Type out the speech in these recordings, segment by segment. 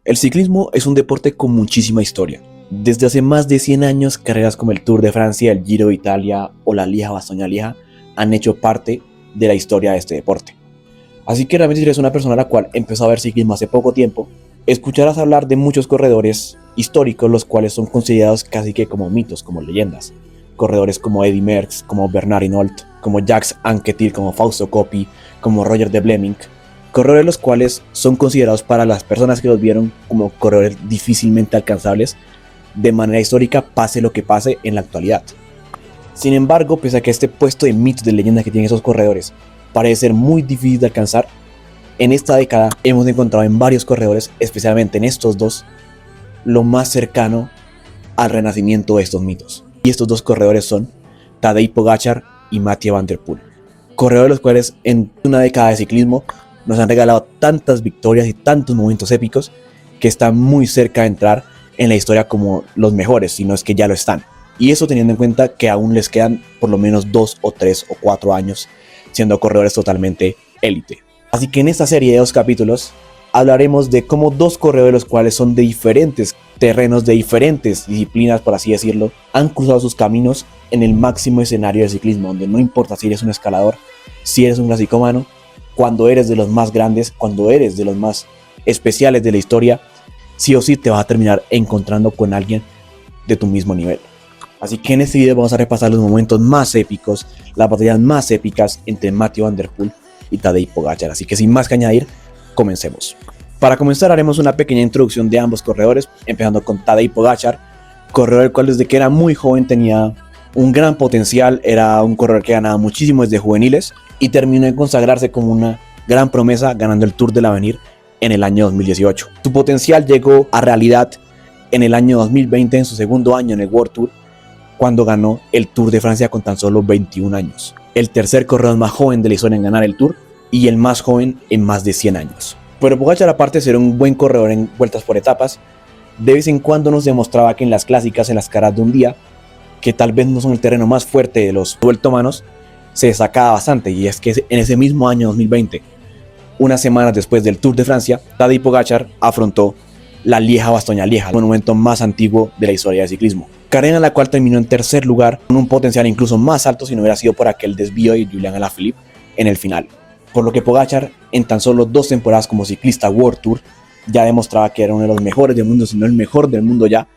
El ciclismo es un deporte con muchísima historia. Desde hace más de 100 años, carreras como el Tour de Francia, el Giro de Italia o la Lieja-Bastoña-Lieja han hecho parte de la historia de este deporte. Así que realmente si eres una persona a la cual empezó a ver ciclismo hace poco tiempo, escucharás hablar de muchos corredores históricos los cuales son considerados casi que como mitos, como leyendas. Corredores como Eddy Merckx, como Bernard Hinault, como Jacques Anquetil, como Fausto Coppi, como Roger de Vlamingh. Corredores los cuales son considerados para las personas que los vieron como corredores difícilmente alcanzables de manera histórica, pase lo que pase en la actualidad. Sin embargo, pese a que este puesto de mitos de leyendas que tienen esos corredores parece ser muy difícil de alcanzar, en esta década hemos encontrado en varios corredores, especialmente en estos dos, lo más cercano al renacimiento de estos mitos. Y estos dos corredores son Tadej Pogačar y Mathieu van der Poel. Corredores los cuales en una década de ciclismo nos han regalado tantas victorias y tantos momentos épicos que están muy cerca de entrar en la historia como los mejores, si no es que ya lo están. Y eso teniendo en cuenta que aún les quedan por lo menos 2 o 3 o 4 años siendo corredores totalmente élite. Así que en esta serie de 2 capítulos hablaremos de cómo 2 corredores los cuales son de diferentes terrenos, de diferentes disciplinas por así decirlo, han cruzado sus caminos en el máximo escenario del ciclismo, donde no importa si eres un escalador, si eres un clasicómano, cuando eres de los más grandes, cuando eres de los más especiales de la historia, sí o sí te vas a terminar encontrando con alguien de tu mismo nivel. Así que en este video vamos a repasar los momentos más épicos, las batallas más épicas entre Mathieu van der Poel y Tadej Pogačar. Así que sin más que añadir, comencemos. Para comenzar haremos una pequeña introducción de ambos corredores, empezando con Tadej Pogačar, corredor el cual desde que era muy joven tenía un gran potencial, era un corredor que ganaba muchísimo desde juveniles y terminó de consagrarse como una gran promesa ganando el Tour del Avenir en el año 2018. Su potencial llegó a realidad en el año 2020, en su segundo año en el World Tour, cuando ganó el Tour de Francia con tan solo 21 años. El tercer corredor más joven de la historia en ganar el Tour y el más joven en más de 100 años. Pero Pogačar, aparte de ser un buen corredor en vueltas por etapas, de vez en cuando nos demostraba que en las clásicas, en las caras de un día, que tal vez no son el terreno más fuerte de los vueltomanos, se destacaba bastante. Y es que en ese mismo año 2020, unas semanas después del Tour de Francia, Tadej Pogačar afrontó la Lieja-Bastoña-Lieja, el monumento más antiguo de la historia del ciclismo. Carrera en la cual terminó en tercer lugar, con un potencial incluso más alto si no hubiera sido por aquel desvío de Julian Alaphilippe en el final. Por lo que Pogačar, en tan solo 2 temporadas como ciclista World Tour, ya demostraba que era uno de los mejores del mundo, si no el mejor del mundo ya,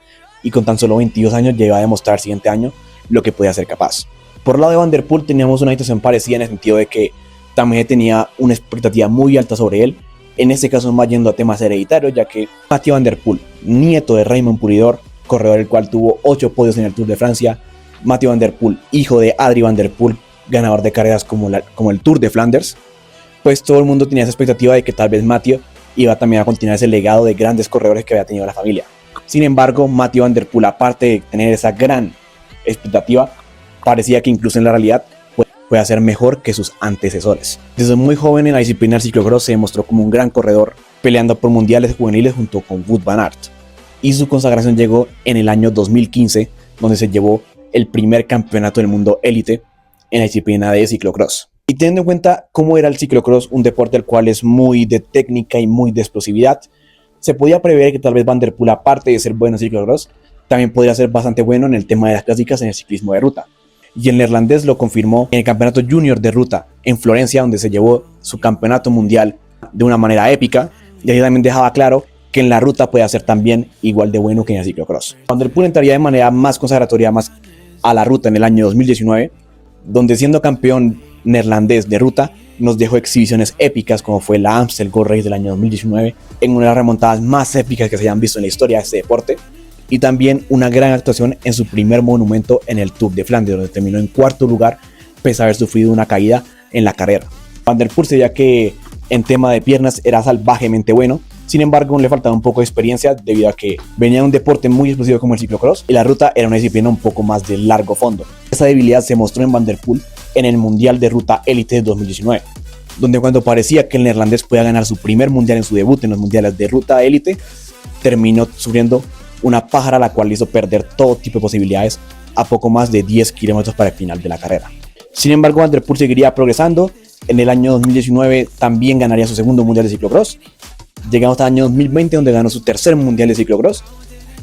y con tan solo 22 años llegaba a demostrar el siguiente año lo que podía ser capaz. Por el lado de Van der Poel teníamos una situación parecida en el sentido de que también tenía una expectativa muy alta sobre él, en este caso más yendo a temas hereditarios, ya que Mathieu van der Poel, nieto de Raymond Poulidor, corredor el cual tuvo 8 podios en el Tour de Francia, Mathieu van der Poel, hijo de Adrie van der Poel, ganador de carreras como el Tour de Flanders, pues todo el mundo tenía esa expectativa de que tal vez Mathieu iba también a continuar ese legado de grandes corredores que había tenido la familia. Sin embargo, Mathieu van der Poel, aparte de tener esa gran expectativa, parecía que incluso en la realidad puede ser mejor que sus antecesores. Desde muy joven en la disciplina del ciclocross se demostró como un gran corredor, peleando por mundiales juveniles junto con Wout van Aert. Y su consagración llegó en el año 2015, donde se llevó el primer campeonato del mundo élite en la disciplina de ciclocross. Y teniendo en cuenta cómo era el ciclocross, un deporte el cual es muy de técnica y muy de explosividad, se podía prever que tal vez Van der Poel, aparte de ser bueno en ciclocross, también podría ser bastante bueno en el tema de las clásicas en el ciclismo de ruta. Y el neerlandés lo confirmó en el campeonato junior de ruta en Florencia, donde se llevó su campeonato mundial de una manera épica, y ahí también dejaba claro que en la ruta puede ser también igual de bueno que en el ciclocross. Van der Poel entraría de manera más consagratoria más a la ruta en el año 2019, donde siendo campeón neerlandés de ruta nos dejó exhibiciones épicas como fue la Amstel Gold Race del año 2019, en una de las remontadas más épicas que se hayan visto en la historia de este deporte, y también una gran actuación en su primer monumento en el Tour de Flandes, donde terminó en 4º lugar pese a haber sufrido una caída en la carrera. Van der Poel, ya que en tema de piernas era salvajemente bueno, sin embargo le faltaba un poco de experiencia debido a que venía de un deporte muy explosivo como el ciclocross y la ruta era una disciplina un poco más de largo fondo. Esa debilidad se mostró en Van der Poel en el Mundial de Ruta Élite de 2019, donde cuando parecía que el neerlandés podía ganar su primer mundial en su debut en los mundiales de Ruta Élite, terminó sufriendo una pájara la cual le hizo perder todo tipo de posibilidades a poco más de 10 kilómetros para el final de la carrera. Sin embargo, Van der Poel seguiría progresando. En el año 2019 también ganaría su segundo mundial de ciclocross, Llegamos al año 2020, donde ganó su tercer mundial de ciclocross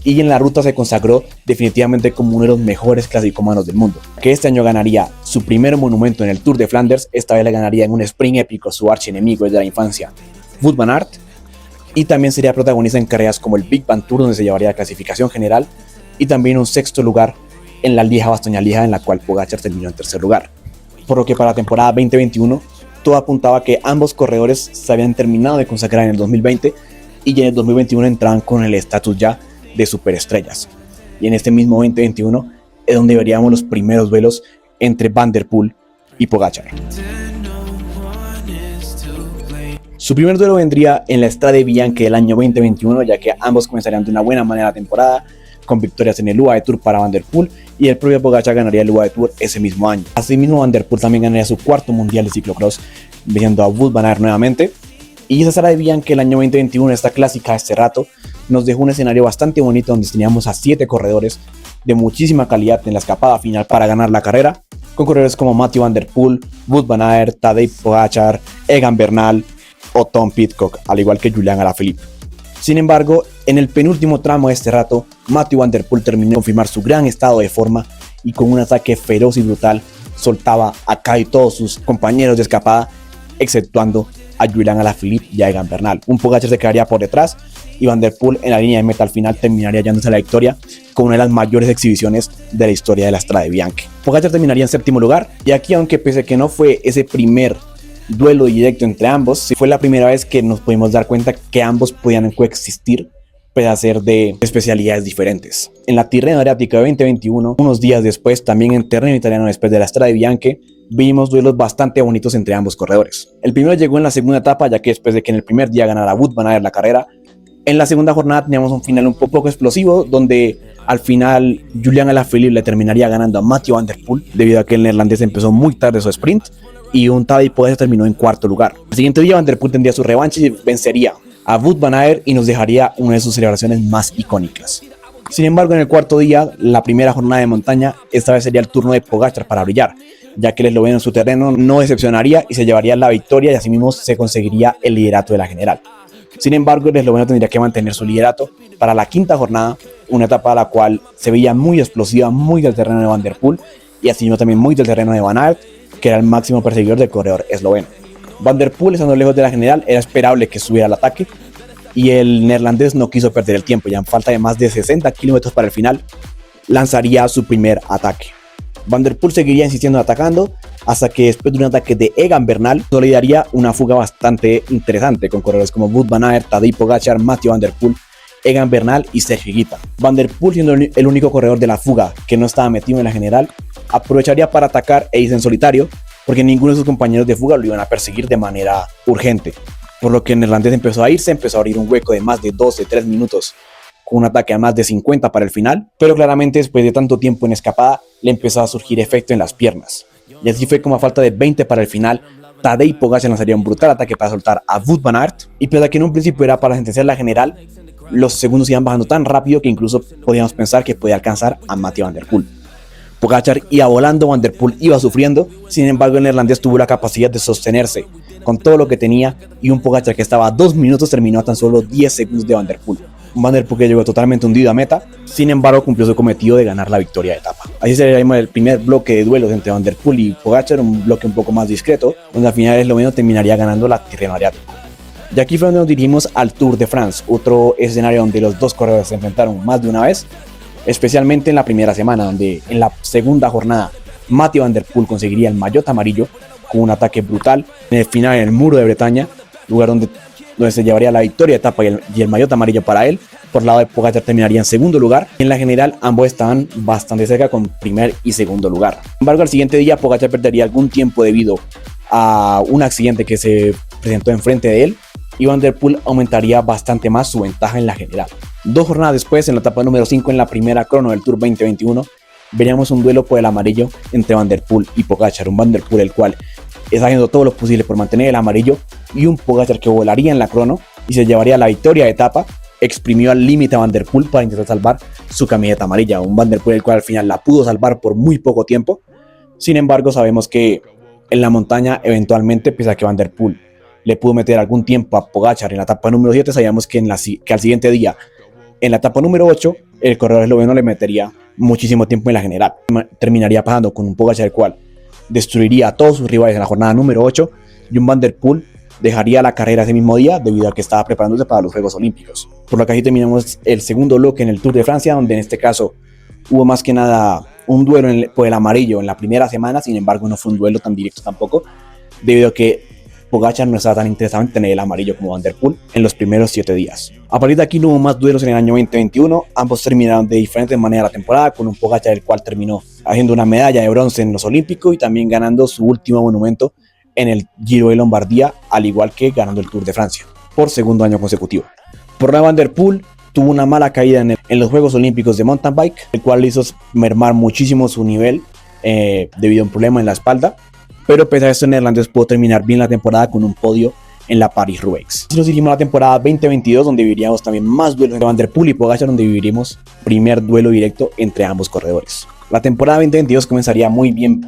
y en la ruta se consagró definitivamente como uno de los mejores clasicomanos del mundo. Que este año ganaría su primer monumento en el Tour de Flanders, esta vez le ganaría en un sprint épico su archienemigo desde la infancia, Wout van Aert, y también sería protagonista en carreras como el Big Bang Tour, donde se llevaría la clasificación general, y también un sexto lugar en la Lieja-Bastoña-Lieja, en la cual Pogačar terminó en tercer lugar. Por lo que para la temporada 2021 todo apuntaba a que ambos corredores se habían terminado de consagrar en el 2020 y en el 2021 entraban con el estatus ya de superestrellas. Y en este mismo 2021 es donde veríamos los primeros duelos entre Van der Poel y Pogačar. Su primer duelo vendría en la Strade Bianche del año 2021, ya que ambos comenzarían de una buena manera la temporada, con victorias en el UAE Tour para Van der Poel, y el propio Pogačar ganaría el UAE Tour ese mismo año. Asimismo, Van der Poel también ganaría su cuarto mundial de ciclocross, venciendo a Wout van Aert nuevamente. Y esa Strade Bianche el año 2021, esta clásica de este rato, nos dejó un escenario bastante bonito donde teníamos a 7 corredores de muchísima calidad en la escapada final para ganar la carrera, con corredores como Mathieu van der Poel, Wout van Aert, Tadej Pogačar, Egan Bernal o Tom Pidcock, al igual que Julian Alaphilippe. Sin embargo, en el penúltimo tramo de este rato, Mathieu van der Poel terminó de confirmar su gran estado de forma y con un ataque feroz y brutal soltaba a casi todos sus compañeros de escapada, exceptuando a Julian Alaphilippe y a Egan Bernal. Un Pogačar se quedaría por detrás y Van der Poel en la línea de meta al final terminaría llevándose la victoria con una de las mayores exhibiciones de la historia de la Strade Bianche. Pogačar terminaría en séptimo lugar, y aquí, aunque pese a que no fue ese primer duelo directo entre ambos, fue la primera vez que nos pudimos dar cuenta que ambos podían coexistir pese a ser de especialidades diferentes. En la Tirreno Adriática de 2021, unos días después, también en terreno italiano después de la Strade Bianche, vimos duelos bastante bonitos entre ambos corredores. El primero llegó en la segunda etapa, ya que después de que en el primer día ganara Wout van Aert la carrera, en la segunda jornada teníamos un final un poco explosivo, donde al final Julian Alaphilippe le terminaría ganando a Mathieu van der Poel, debido a que el neerlandés empezó muy tarde su sprint, y un Tadej Pogačar terminó en cuarto lugar. El siguiente día Van der Poel tendría su revancha y vencería a Wout van Aert y nos dejaría una de sus celebraciones más icónicas. Sin embargo, en el cuarto día, la primera jornada de montaña, esta vez sería el turno de Pogačar para brillar, ya que el esloveno en su terreno no decepcionaría y se llevaría la victoria, y asimismo se conseguiría el liderato de la general. Sin embargo, el esloveno tendría que mantener su liderato para la quinta jornada, una etapa a la cual se veía muy explosiva, muy del terreno de Van der Poel y asimismo también muy del terreno de Van Aert, que era el máximo perseguidor del corredor esloveno. Van der Poel, estando lejos de la general, era esperable que subiera al ataque, y el neerlandés no quiso perder el tiempo, ya en falta de más de 60 kilómetros para el final, lanzaría su primer ataque. Van der Poel seguiría insistiendo atacando, hasta que después de un ataque de Egan Bernal, solidaría una fuga bastante interesante con corredores como Wout van Aert, Tadej Pogačar, Mathieu van der Poel, Egan Bernal y Sergio Higuita. Van der Poel, siendo el único corredor de la fuga que no estaba metido en la general, aprovecharía para atacar e irse en solitario, porque ninguno de sus compañeros de fuga lo iban a perseguir de manera urgente, por lo que el neerlandés empezó a irse, empezó a abrir un hueco de más de 12-3 minutos con un ataque a más de 50 para el final, pero claramente después de tanto tiempo en escapada le empezó a surgir efecto en las piernas, y así fue como a falta de 20 para el final, Tadej Pogačar lanzaría un brutal ataque para soltar a Wout van Aert, y pese a que en un principio era para sentenciar la general, los segundos iban bajando tan rápido que incluso podíamos pensar que podía alcanzar a Mathieu van der Poel. Pogačar iba volando, Van der Poel iba sufriendo, sin embargo el neerlandés tuvo la capacidad de sostenerse con todo lo que tenía, y un Pogačar que estaba a 2 minutos terminó a tan solo 10 segundos de Van der Poel. Van der Poel que llegó totalmente hundido a meta, sin embargo cumplió su cometido de ganar la victoria de etapa. Así sería el primer bloque de duelos entre Van der Poel y Pogačar, un bloque un poco más discreto, donde al final el esloveno terminaría ganando la Tirreno Adriático. Y aquí fue donde nos dirigimos al Tour de France, otro escenario donde los dos corredores se enfrentaron más de una vez, especialmente en la primera semana, donde en la segunda jornada Mathieu van der Poel conseguiría el maillot amarillo con un ataque brutal en el final, en el Muro de Bretaña, lugar donde se llevaría la victoria de etapa y el maillot amarillo para él. Por el lado de Pogačar terminaría en segundo lugar. En la general ambos estaban bastante cerca con primer y segundo lugar. Sin embargo, al siguiente día Pogačar perdería algún tiempo debido a un accidente que se presentó enfrente de él, y Van der Poel aumentaría bastante más su ventaja en la general. 2 jornadas después, en la etapa número 5 en la primera crono del Tour 2021, veríamos un duelo por el amarillo entre Van der Poel y Pogačar, un Van der Poel el cual está haciendo todo lo posible por mantener el amarillo, y un Pogačar que volaría en la crono y se llevaría la victoria de etapa. Exprimió al límite a Van der Poel para intentar salvar su camiseta amarilla, un Van der Poel el cual al final la pudo salvar por muy poco tiempo. Sin embargo, sabemos que en la montaña eventualmente, pese a que Van der Poel le pudo meter algún tiempo a Pogačar en la etapa número 7, sabíamos que, que al siguiente día, en la etapa número 8, el corredor esloveno le metería muchísimo tiempo en la general. Terminaría pasando con un Pogačar el cual destruiría a todos sus rivales en la jornada número 8 y un Van der Poel dejaría la carrera ese mismo día debido a que estaba preparándose para los Juegos Olímpicos. Por lo que así terminamos el segundo bloque en el Tour de Francia, donde en este caso hubo más que nada un duelo por el amarillo en la primera semana. Sin embargo, no fue un duelo tan directo tampoco, debido a que Pogačar no estaba tan interesado en tener el amarillo como Van der Poel en los primeros 7 días. A partir de aquí no hubo más duelos en el año 2021, ambos terminaron de diferentes maneras la temporada, con un Pogačar el cual terminó haciendo una medalla de bronce en los Olímpicos y también ganando su último monumento en el Giro de Lombardía, al igual que ganando el Tour de Francia por segundo año consecutivo. Por la Van der Poel tuvo una mala caída en los Juegos Olímpicos de Mountain Bike, el cual le hizo mermar muchísimo su nivel debido a un problema en la espalda, pero pese a esto el neerlandés pudo terminar bien la temporada con un podio en la Paris-Roubaix. Nos dirigimos a la temporada 2022, donde viviríamos también más duelos entre Van der Poel y Pogačar, donde viviríamos primer duelo directo entre ambos corredores. La temporada 2022 comenzaría muy bien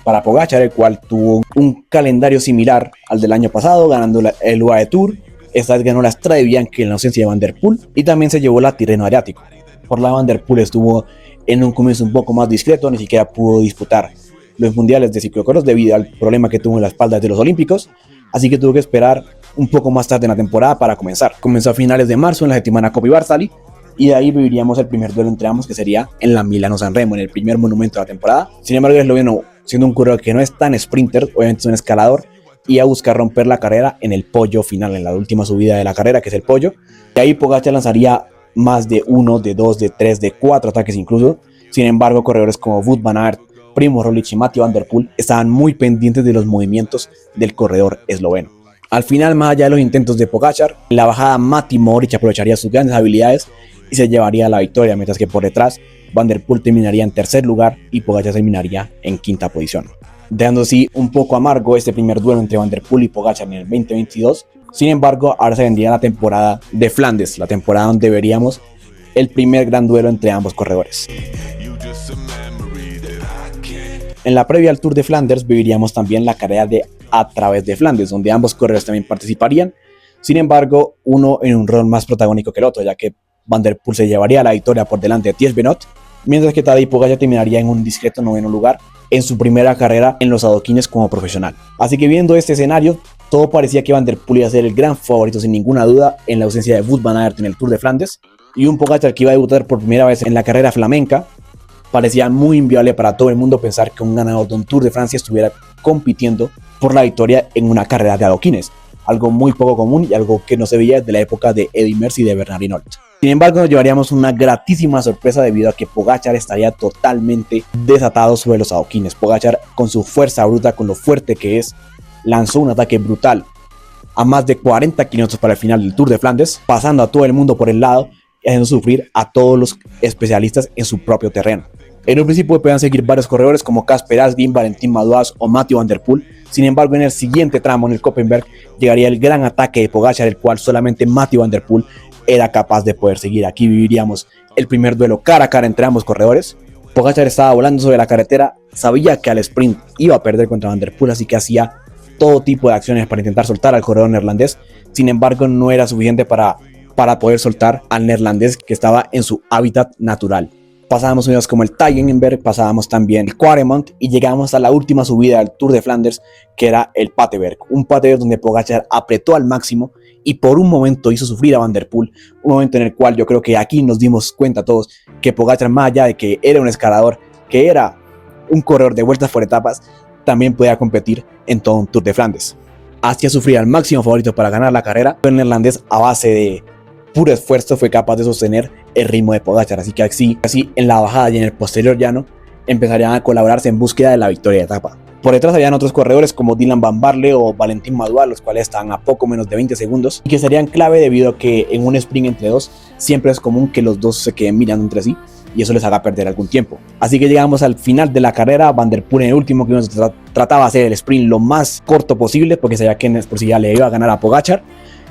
para Pogačar, el cual tuvo un calendario similar al del año pasado, ganando el UAE Tour. Esta vez ganó la Strade Bianche en la ausencia de Van der Poel y también se llevó la Tirreno Adriático. Por la Van der Poel estuvo en un comienzo un poco más discreto, ni siquiera pudo disputar los mundiales de ciclocross debido al problema que tuvo en la espalda de los Olímpicos, así que tuvo que esperar un poco más tarde en la temporada para comenzar. Comenzó a finales de marzo en la Settimana Coppi-Bartali y de ahí viviríamos el primer duelo entre ambos, que sería en la Milano-San Remo, en el primer monumento de la temporada. Sin embargo, el esloveno, siendo un corredor que no es tan sprinter, obviamente es un escalador, y a buscar romper la carrera en el pollo final, en la última subida de la carrera, que es el pollo. Y ahí Pogačar lanzaría más de 1, de 2, de 3, de 4 ataques incluso. Sin embargo, corredores como Wout van Aert, Primož Roglič y Mathieu van der Poel estaban muy pendientes de los movimientos del corredor esloveno. Al final, más allá de los intentos de Pogačar, en la bajada Matej Mohoric aprovecharía sus grandes habilidades y se llevaría la victoria, mientras que por detrás Van der Poel terminaría en tercer lugar y Pogačar terminaría en quinta posición, dejando así un poco amargo este primer duelo entre Van der Poel y Pogačar en el 2022. Sin embargo, ahora se vendría la temporada de Flandes, la temporada donde veríamos el primer gran duelo entre ambos corredores. En la previa al Tour de Flanders viviríamos también la carrera de A Través de Flandes, donde ambos corredores también participarían. Sin embargo, uno en un rol más protagónico que el otro, ya que Van der Poel se llevaría la victoria por delante de Thies Benoit, mientras que Tadej Pogačar terminaría en un discreto 9º lugar en su primera carrera en los adoquines como profesional. Así que viendo este escenario, todo parecía que Van der Poel iba a ser el gran favorito sin ninguna duda en la ausencia de Wout van Aert en el Tour de Flandes, y un Pogačar que iba a debutar por primera vez en la carrera flamenca. Parecía muy inviable para todo el mundo pensar que un ganador de un Tour de Francia estuviera compitiendo por la victoria en una carrera de adoquines, algo muy poco común y algo que no se veía desde la época de Eddy Merckx y de Bernard Hinault. Sin embargo, nos llevaríamos una gratísima sorpresa debido a que Pogačar estaría totalmente desatado sobre los adoquines. Pogačar, con su fuerza bruta, con lo fuerte que es, lanzó un ataque brutal a más de 40 kilómetros para el final del Tour de Flandes, pasando a todo el mundo por el lado y haciendo sufrir a todos los especialistas en su propio terreno. En un principio podían seguir varios corredores como Kasper Asgreen, Valentin Madouas o Mathieu van der Poel. Sin embargo, en el siguiente tramo, en el Koppenberg, llegaría el gran ataque de Pogačar, el cual solamente Mathieu van der Poel era capaz de poder seguir. Aquí viviríamos el primer duelo cara a cara entre ambos corredores. Pogačar estaba volando sobre la carretera, sabía que al sprint iba a perder contra Van der Poel, así que hacía todo tipo de acciones para intentar soltar al corredor neerlandés. Sin embargo, no era suficiente para poder soltar al neerlandés, que estaba en su hábitat natural. Pasábamos unidades como el Tyengenberg, pasábamos también el Quaremont y llegamos a la última subida del Tour de Flanders, que era el Pateberg. Un Pateberg donde Pogačar apretó al máximo y por un momento hizo sufrir a Van der Poel. Un momento en el cual yo creo que aquí nos dimos cuenta todos que Pogačar, más allá de que era un escalador, que era un corredor de vueltas por etapas, también podía competir en todo un Tour de Flandes. Hacía sufrir al máximo favorito para ganar la carrera. El neerlandés, a base de puro esfuerzo, fue capaz de sostener el ritmo de Pogačar, así que así en la bajada y en el posterior llano empezarían a colaborarse en búsqueda de la victoria de etapa. Por detrás habían otros corredores como Dylan van Baarle o Valentin Madouas, los cuales estaban a poco menos de 20 segundos y que serían clave debido a que en un sprint entre dos siempre es común que los dos se queden mirando entre sí y eso les haga perder algún tiempo. Así que llegamos al final de la carrera. Van der Poel en el último kilómetro trataba de hacer el sprint lo más corto posible porque sabía que en explosividad le iba a ganar a Pogačar,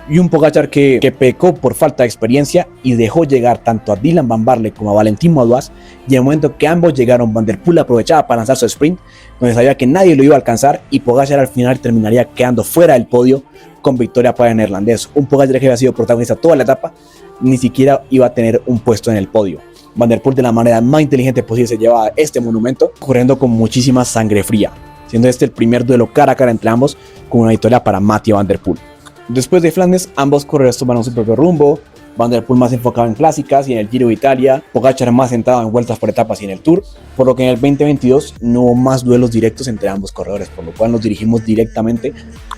y un Pogačar que pecó por falta de experiencia y dejó llegar tanto a Dylan van Baarle como a Valentin Madouas, y en el momento que ambos llegaron, Van der Poel aprovechaba para lanzar su sprint donde sabía que nadie lo iba a alcanzar y Pogačar al final terminaría quedando fuera del podio con victoria para el neerlandés. Un Pogačar que había sido protagonista toda la etapa, ni siquiera iba a tener un puesto en el podio. Van der Poel, de la manera más inteligente posible, se llevaba este monumento, corriendo con muchísima sangre fría, siendo este el primer duelo cara a cara entre ambos, con una victoria para Mathieu van der Poel. Después de Flandes, ambos corredores tomaron su propio rumbo. Van der Poel más enfocado en clásicas y en el Giro de Italia, Pogačar más centrado en vueltas por etapas y en el Tour, por lo que en el 2022 no hubo más duelos directos entre ambos corredores, por lo cual nos dirigimos directamente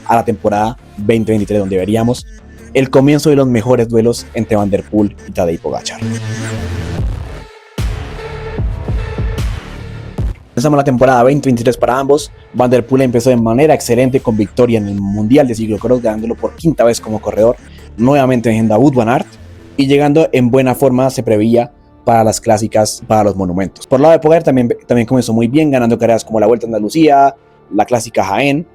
a la temporada 2023, donde veríamos el comienzo de los mejores duelos entre Van der Poel y Tadej Pogačar. Empezamos la temporada 2023 para ambos. Van der Poel empezó de manera excelente con victoria en el Mundial de Ciclocross, ganándolo por quinta vez como corredor, nuevamente en Wout van Aert, y llegando en buena forma se preveía para las clásicas, para los monumentos. Por el lado de Pogačar también comenzó muy bien, ganando carreras como la Vuelta a Andalucía, la Clásica Jaén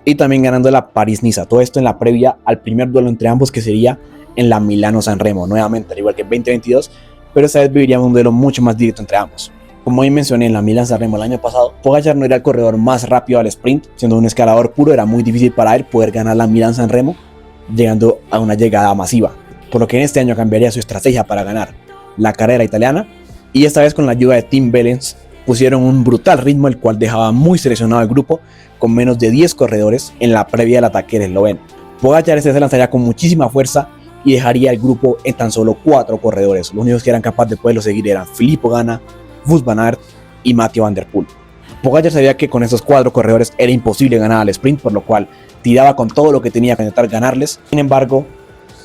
y también ganando la París-Niza. Todo esto en la previa al primer duelo entre ambos, que sería en la Milano-San Remo, nuevamente al igual que en 2022, pero esta vez viviríamos un duelo mucho más directo entre ambos. Como bien mencioné, en la Milano-San Remo el año pasado, Pogačar no era el corredor más rápido al sprint, siendo un escalador puro era muy difícil para él poder ganar la Milano-San Remo, llegando a una llegada masiva, por lo que en este año cambiaría su estrategia para ganar la carrera italiana, y esta vez con la ayuda de Tim Wellens pusieron un brutal ritmo, el cual dejaba muy seleccionado el grupo con menos de 10 corredores en la previa del ataque del esloveno. Pogačar se lanzaría con muchísima fuerza y dejaría el grupo en tan solo 4 corredores. Los únicos que eran capaces de poderlo seguir eran Filippo Ganna, Wout van Aert y Mathieu van der Poel. Pogačar sabía que con estos 4 corredores era imposible ganar al sprint, por lo cual tiraba con todo lo que tenía para intentar ganarles. Sin embargo,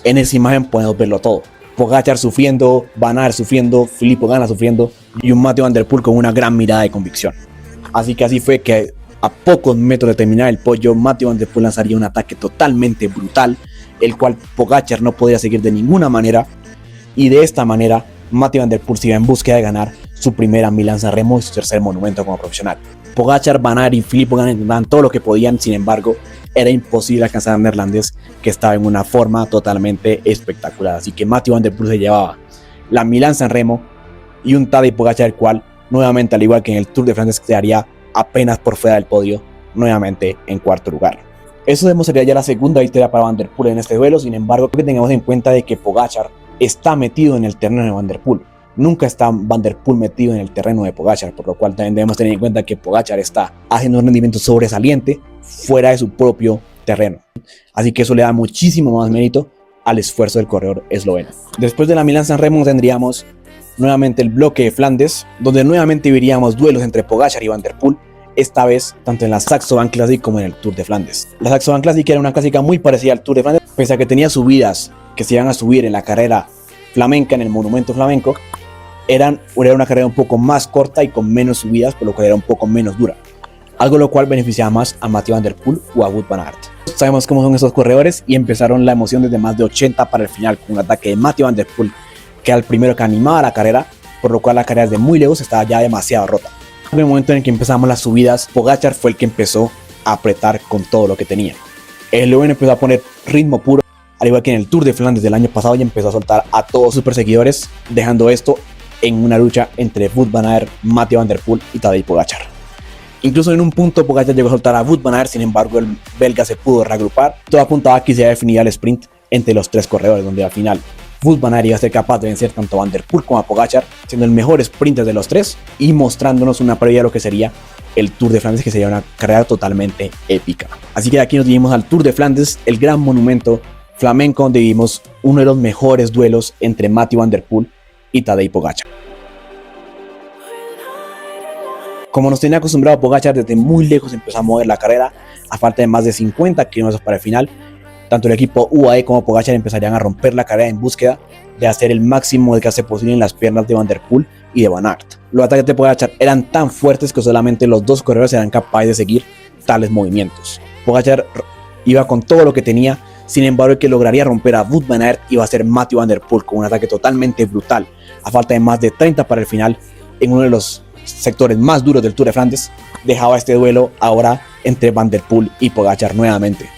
en esa imagen podemos verlo todo: Pogačar sufriendo, Van Aert sufriendo, Filippo Ganna sufriendo y un Mathieu van der Poel con una gran mirada de convicción. Así que así fue que a pocos metros de terminar el podio, Mathieu van der Poel lanzaría un ataque totalmente brutal, el cual Pogačar no podía seguir de ninguna manera, y de esta manera Mathieu van der Poel se iba en búsqueda de ganar su primera Milano-San Remo y su tercer monumento como profesional. Pogačar, Van Aert y Filippo Ganna intentaban todo lo que podían, sin embargo era imposible alcanzar al neerlandés, que estaba en una forma totalmente espectacular. Así que Mathieu van der Poel se llevaba la Milano-San Remo y un Tadej Pogačar, el cual nuevamente, al igual que en el Tour de Flandes, quedaría apenas por fuera del podio, nuevamente en cuarto lugar. Eso demostraría ya la segunda victoria para Van der Poel en este duelo. Sin embargo, que tengamos en cuenta de que Pogačar está metido en el terreno de Van der Poel. Nunca está Van der Poel metido en el terreno de Pogačar, por lo cual también debemos tener en cuenta que Pogačar está haciendo un rendimiento sobresaliente fuera de su propio terreno. Así que eso le da muchísimo más mérito al esfuerzo del corredor esloveno. Después de la Milano-San Remo tendríamos nuevamente el bloque de Flandes, donde nuevamente veríamos duelos entre Pogačar y Van der Poel, esta vez tanto en la Saxo Bank Classic como en el Tour de Flandes. La Saxo Bank Classic era una clásica muy parecida al Tour de Flandes, pese a que tenía subidas que se iban a subir en la carrera flamenca, en el monumento flamenco. Era una carrera un poco más corta y con menos subidas, por lo cual era un poco menos dura, algo lo cual beneficiaba más a Mathieu van der Poel o a Wout van Aert. Sabemos cómo son estos corredores y empezaron la emoción desde más de 80 para el final, con un ataque de Mathieu van der Poel, que era el primero que animaba la carrera, por lo cual la carrera desde muy lejos estaba ya demasiado rota. En el momento en el que empezamos las subidas, Pogačar fue el que empezó a apretar con todo lo que tenía. El esloveno empezó a poner ritmo puro, al igual que en el Tour de Flandes del año pasado, y empezó a soltar a todos sus perseguidores, dejando esto en una lucha entre Wout van Aert, Mathieu van der Poel y Tadej Pogačar. Incluso en un punto Pogačar llegó a soltar a Wout van Aert, sin embargo el belga se pudo reagrupar. Todo apuntaba a que se definía el sprint entre los 3 corredores, donde al final Wout van Aert iba a ser capaz de vencer tanto a Van der Poel como a Pogačar, siendo el mejor sprinter de los 3 y mostrándonos una previa de lo que sería el Tour de Flandes, que sería una carrera totalmente épica. Así que de aquí nos dirigimos al Tour de Flandes, el gran monumento flamenco, donde vimos uno de los mejores duelos entre Mathieu van der Poel y Tadej Pogačar. Como nos tenía acostumbrado Pogačar, desde muy lejos empezó a mover la carrera. A falta de más de 50 kilómetros para el final, tanto el equipo UAE como Pogačar empezarían a romper la carrera en búsqueda de hacer el máximo desgaste posible en las piernas de Van der Poel y de Van Aert. Los ataques de Pogačar eran tan fuertes que solamente los 2 corredores eran capaces de seguir tales movimientos. Pogačar iba con todo lo que tenía. Sin embargo, el que lograría romper a Wout van Aert iba a ser Mathieu van der Poel, con un ataque totalmente brutal. A falta de más de 30 para el final, en uno de los sectores más duros del Tour de Flandes, dejaba este duelo ahora entre Van der Poel y Pogačar nuevamente.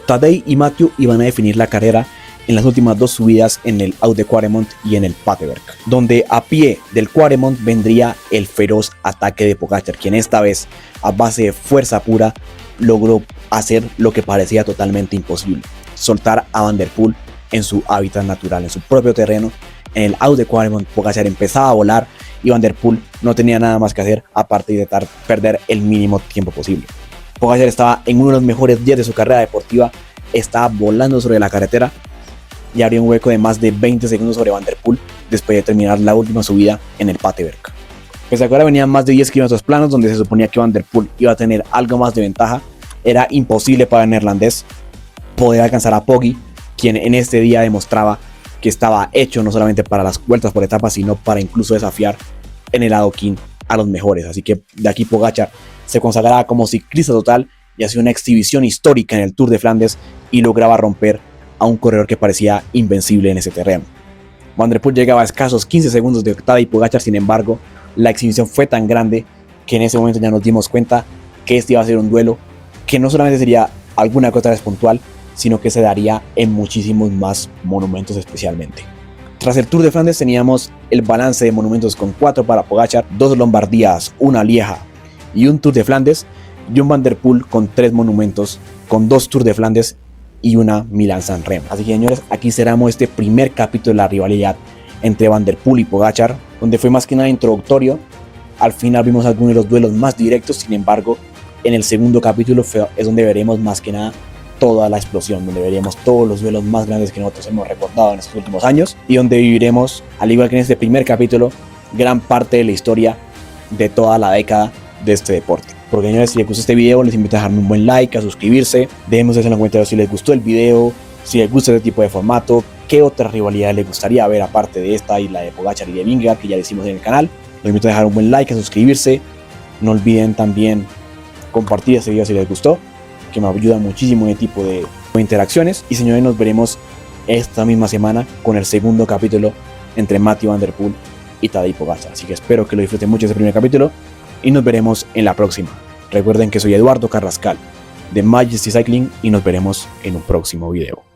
Tadej y Mathieu iban a definir la carrera en las últimas 2 subidas, en el Haut de Quaremont y en el Paterberg, donde a pie del Quaremont vendría el feroz ataque de Pogačar, quien esta vez, a base de fuerza pura, logró hacer lo que parecía totalmente imposible: soltar a Van der Poel en su hábitat natural, en su propio terreno. En el Aude Quaremont, Pogačar empezaba a volar y Van der Poel no tenía nada más que hacer aparte de intentar perder el mínimo tiempo posible. Pogačar estaba en uno de los mejores días de su carrera deportiva, estaba volando sobre la carretera y abrió un hueco de más de 20 segundos sobre Van der Poel después de terminar la última subida en el Pateberg. Pese a que ahora venían más de 10 kilómetros planos donde se suponía que Van der Poel iba a tener algo más de ventaja, era imposible para el neerlandés poder alcanzar a Poggi, quien en este día demostraba que estaba hecho no solamente para las vueltas por etapas, sino para incluso desafiar en el adoquín a los mejores. Así que de aquí Pogačar se consagraba como ciclista total y hacía una exhibición histórica en el Tour de Flandes y lograba romper a un corredor que parecía invencible en ese terreno. Van der Poel llegaba a escasos 15 segundos de Tadej Pogačar, sin embargo, la exhibición fue tan grande que en ese momento ya nos dimos cuenta que este iba a ser un duelo que no solamente sería alguna que otra vez puntual, sino que se daría en muchísimos más monumentos especialmente. Tras el Tour de Flandes teníamos el balance de monumentos con 4 para Pogačar, 2 Lombardías, una Lieja y un Tour de Flandes, y un Van der Poel con 3 monumentos, con 2 Tour de Flandes y una Milán-San Remo. Así que señores, aquí cerramos este primer capítulo de la rivalidad entre Van der Poel y Pogačar, donde fue más que nada introductorio. Al final vimos algunos de los duelos más directos, sin embargo, en el segundo capítulo es donde veremos más que nada toda la explosión, donde veremos todos los duelos más grandes que nosotros hemos recordado en estos últimos años y donde viviremos, al igual que en este primer capítulo, gran parte de la historia de toda la década de este deporte. Porque señores, si les gustó este video, les invito a dejarme un buen like, a suscribirse, déjenme en los comentarios si les gustó el video, si les gusta este tipo de formato, qué otra rivalidad les gustaría ver aparte de esta y la de Pogačar y de Vingegaard que ya hicimos en el canal. Les invito a dejar un buen like, a suscribirse, no olviden también compartir este video si les gustó, que me ayuda muchísimo en este tipo de interacciones. Y señores, nos veremos esta misma semana con el segundo capítulo entre Mathieu Van der Poel y Tadej Pogačar. Así que espero que lo disfruten mucho este primer capítulo y nos veremos en la próxima. Recuerden que soy Eduardo Carrascal de Majesty Cycling y nos veremos en un próximo video.